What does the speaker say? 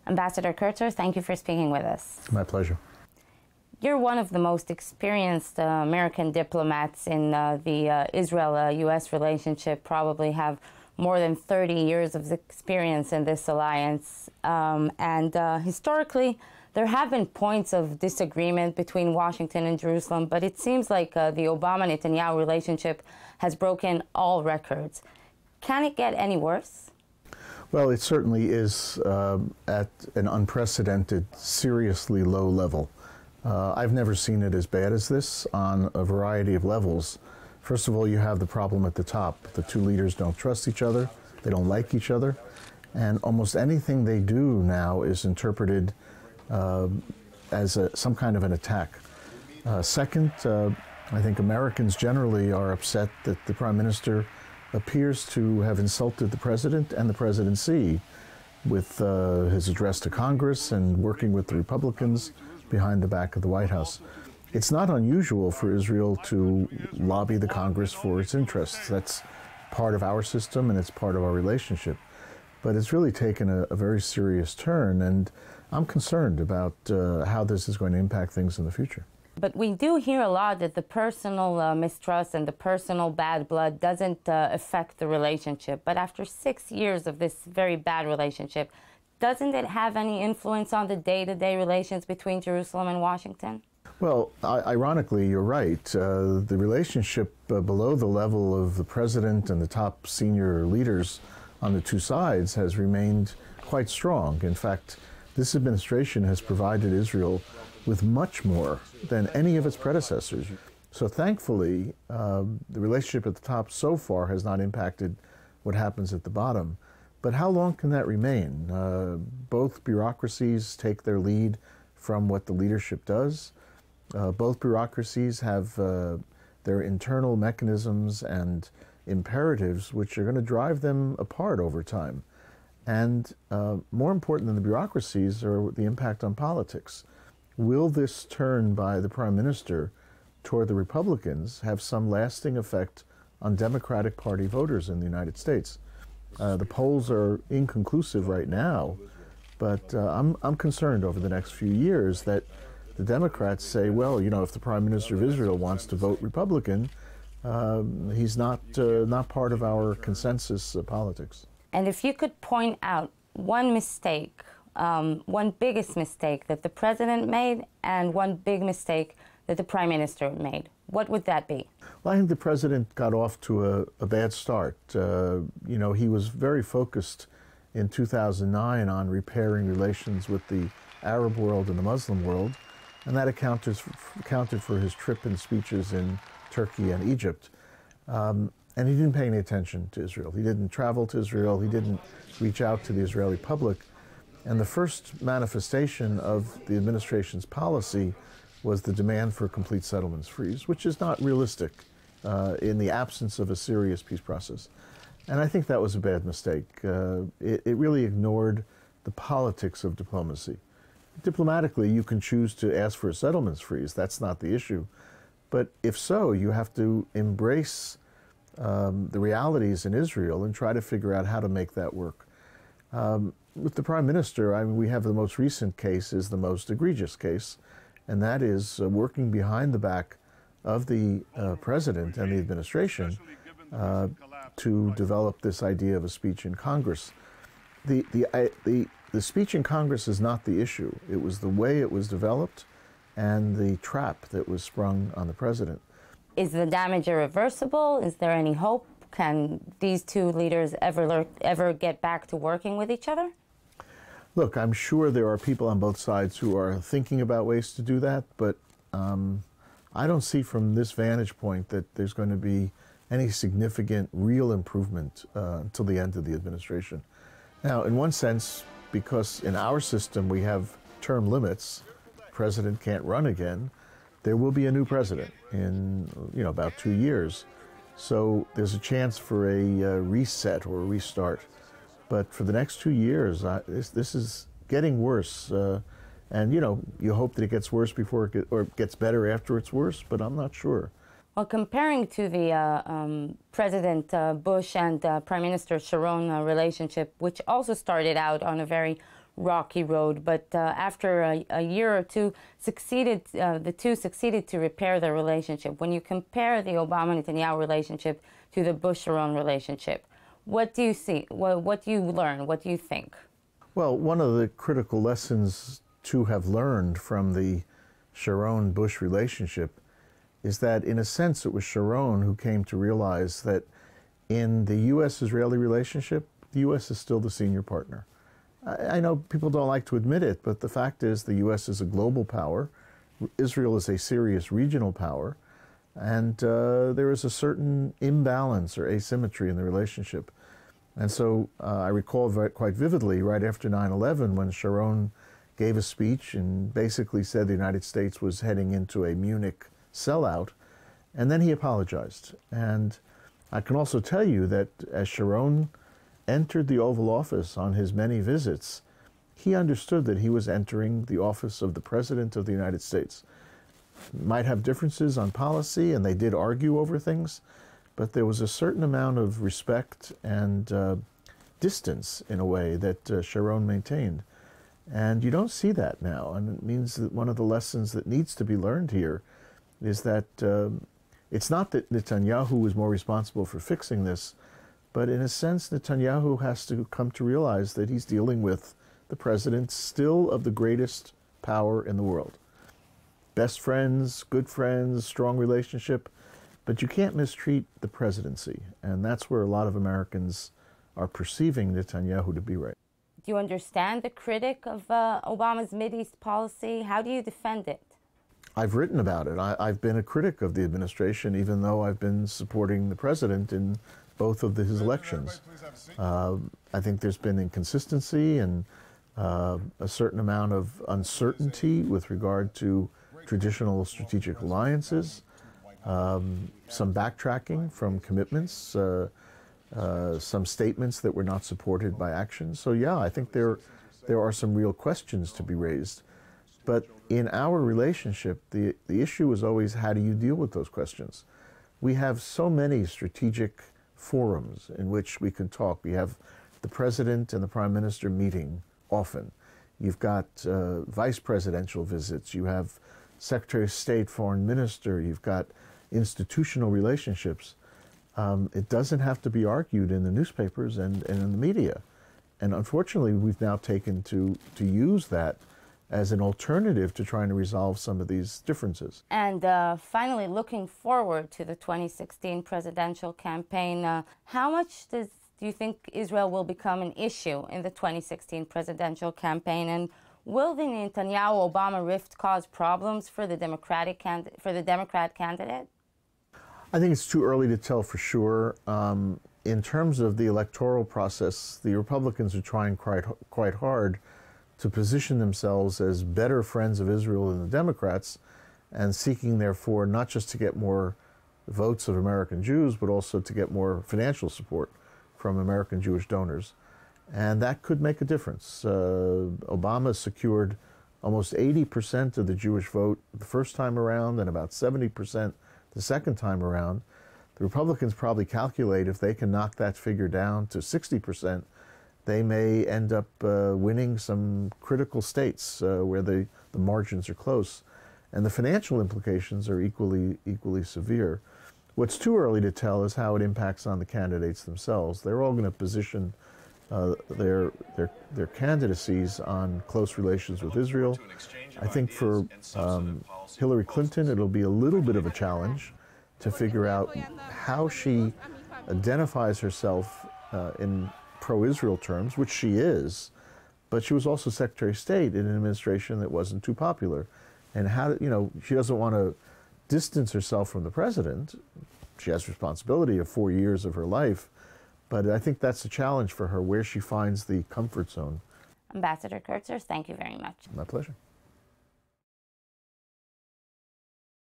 Ambassador Krutzer, thank you for speaking with us. My pleasure. You're one of the most experienced American diplomats in the Israel-U.S. relationship, probably have more than 30 years of experience in this alliance. Historically, there have been points of disagreement between Washington and Jerusalem, but it seems like the Obama-Netanyahu relationship has broken all records. Can it get any worse? Well, it certainly is at an unprecedented, seriously low level. I've never seen it as bad as this on a variety of levels. First of all, you have the problem at the top. The two leaders don't trust each other, they don't like each other, and almost anything they do now is interpreted as some kind of an attack. Second, I think Americans generally are upset that the Prime Minister appears to have insulted the President and the Presidency with his address to Congress and working with the Republicans behind the back of the White House. It's not unusual for Israel to lobby the Congress for its interests. That's part of our system and it's part of our relationship. But it's really taken a very serious turn, and I'm concerned about how this is going to impact things in the future. But we do hear a lot that the personal mistrust and the personal bad blood doesn't affect the relationship. But after 6 years of this very bad relationship, doesn't it have any influence on the day-to-day relations between Jerusalem and Washington? Well, ironically, you're right. The relationship below the level of the president and the top senior leaders on the two sides has remained quite strong. In fact, this administration has provided Israel with much more than any of its predecessors. So thankfully, the relationship at the top so far has not impacted what happens at the bottom. But how long can that remain? Both bureaucracies take their lead from what the leadership does. Both bureaucracies have their internal mechanisms and imperatives which are going to drive them apart over time. And more important than the bureaucracies are the impact on politics. Will this turn by the Prime Minister toward the Republicans have some lasting effect on Democratic Party voters in the United States? The polls are inconclusive right now, but I'm concerned over the next few years that the Democrats say, well, you know, if the Prime Minister of Israel wants to vote Republican, he's not part of our consensus politics. And if you could point out one mistake, one biggest mistake that the President made and one big mistake that the Prime Minister made, what would that be? Well, I think the President got off to a bad start. You know, he was very focused in 2009 on repairing relations with the Arab world and the Muslim world, and that accounted for his trip and speeches in Turkey and Egypt. And he didn't pay any attention to Israel. He didn't travel to Israel. He didn't reach out to the Israeli public. And the first manifestation of the administration's policy was the demand for a complete settlements freeze, which is not realistic in the absence of a serious peace process. And I think that was a bad mistake. It really ignored the politics of diplomacy. Diplomatically, you can choose to ask for a settlements freeze. That's not the issue. But if so, you have to embrace the realities in Israel and try to figure out how to make that work. With the Prime Minister, I mean, we have the most recent case is the most egregious case, and that is working behind the back of the President and the administration to develop this idea of a speech in Congress. The speech in Congress is not the issue. It was the way it was developed and the trap that was sprung on the President. Is the damage irreversible? Is there any hope? Can these two leaders ever get back to working with each other? Look, I'm sure there are people on both sides who are thinking about ways to do that, but I don't see from this vantage point that there's going to be any significant real improvement until the end of the administration. Now, in one sense, because in our system we have term limits, the president can't run again, there will be a new president in about 2 years. So there's a chance for a reset or a restart. But for the next 2 years, this is getting worse. And you hope that it gets worse before or gets better after it's worse, but I'm not sure. Well, comparing to the President Bush and Prime Minister Sharon relationship, which also started out on a very rocky road, but after a year or two, the two succeeded to repair their relationship. When you compare the Obama-Netanyahu relationship to the Bush-Sharon relationship, what do you see? What do you learn? What do you think? Well, one of the critical lessons to have learned from the Sharon-Bush relationship is that, in a sense, it was Sharon who came to realize that in the U.S.-Israeli relationship, the U.S. is still the senior partner. I know people don't like to admit it, but the fact is the U.S. is a global power. Israel is a serious regional power. And there is a certain imbalance or asymmetry in the relationship. And so I recall quite vividly right after 9/11 when Sharon gave a speech and basically said the United States was heading into a Munich sellout, and then he apologized. And I can also tell you that as Sharon entered the Oval Office on his many visits, he understood that he was entering the office of the President of the United States. Might have differences on policy, and they did argue over things, but there was a certain amount of respect and distance, in a way, that Sharon maintained. And you don't see that now, and it means that one of the lessons that needs to be learned here is that it's not that Netanyahu is more responsible for fixing this, but in a sense, Netanyahu has to come to realize that he's dealing with the president still of the greatest power in the world. Best friends, good friends, strong relationship, but you can't mistreat the presidency. And that's where a lot of Americans are perceiving Netanyahu to be right. Do you understand the critic of Obama's Mideast policy? How do you defend it? I've written about it. I've been a critic of the administration, even though I've been supporting the president in both of his elections. I think there's been inconsistency and a certain amount of uncertainty with regard to traditional strategic alliances, some backtracking from commitments, some statements that were not supported by action. So yeah, I think there are some real questions to be raised. But in our relationship, the issue is always, how do you deal with those questions? We have so many strategic forums in which we can talk. We have the president and the prime minister meeting often. You've got vice presidential visits. You have secretary of state, foreign minister. You've got institutional relationships. It doesn't have to be argued in the newspapers and in the media. And unfortunately, we've now taken to use that as an alternative to trying to resolve some of these differences. And finally, looking forward to the 2016 presidential campaign, how much do you think Israel will become an issue in the 2016 presidential campaign? And will the Netanyahu-Obama rift cause problems for the Democrat candidate? I think it's too early to tell for sure. In terms of the electoral process, the Republicans are trying quite hard to position themselves as better friends of Israel than the Democrats, and seeking, therefore, not just to get more votes of American Jews, but also to get more financial support from American Jewish donors. And that could make a difference. Obama secured almost 80% of the Jewish vote the first time around and about 70% the second time around. The Republicans probably calculate if they can knock that figure down to 60%, they may end up winning some critical states where the margins are close. And the financial implications are equally severe. What's too early to tell is how it impacts on the candidates themselves. They're all going to position their candidacies on close relations with Israel. I think for Hillary Clinton, it'll be a little bit of a challenge to figure out how she identifies herself in pro-Israel terms, which she is, but she was also Secretary of State in an administration that wasn't too popular. And how, she doesn't want to distance herself from the president. She has responsibility of 4 years of her life, but I think that's a challenge for her, where she finds the comfort zone. Ambassador Krutzer, thank you very much. My pleasure.